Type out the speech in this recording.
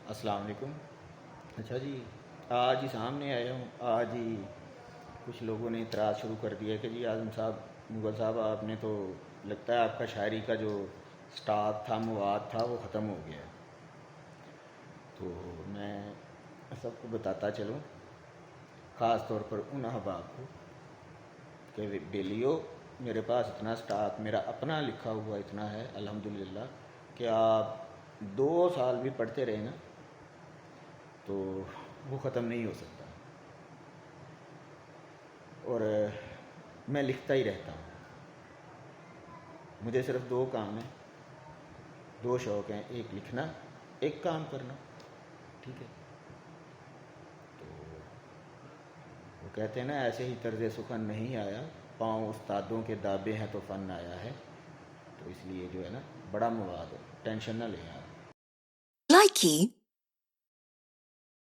السلام علیکم۔ اچھا جی، آج ہی سامنے آیا ہوں، آج ہی کچھ لوگوں نے اعتراض شروع کر دیا کہ جی اعظم صاحب، مغل صاحب، آپ نے تو لگتا ہے آپ کا شاعری کا جو سٹاک تھا، مواد تھا، وہ ختم ہو گیا ہے۔ تو میں سب کو بتاتا چلوں، خاص طور پر ان احباب کو، کہ بیلیو، میرے پاس اتنا سٹاک میرا اپنا لکھا ہوا اتنا ہے الحمدللہ کہ آپ 2 سال بھی پڑھتے رہے نا تو وہ ختم نہیں ہو سکتا۔ اور میں لکھتا ہی رہتا ہوں۔ مجھے صرف 2 کام ہیں، 2 شوق ہیں، ایک لکھنا، ایک کام کرنا، ٹھیک ہے؟ تو وہ کہتے ہیں نا، ایسے ہی طرز سخن نہیں آیا، پاؤں استادوں کے دابے ہیں تو فن آیا ہے۔ تو اس لیے جو ہے نا، بڑا مواد ہے، ٹینشن نہ لیں آپ۔ Likey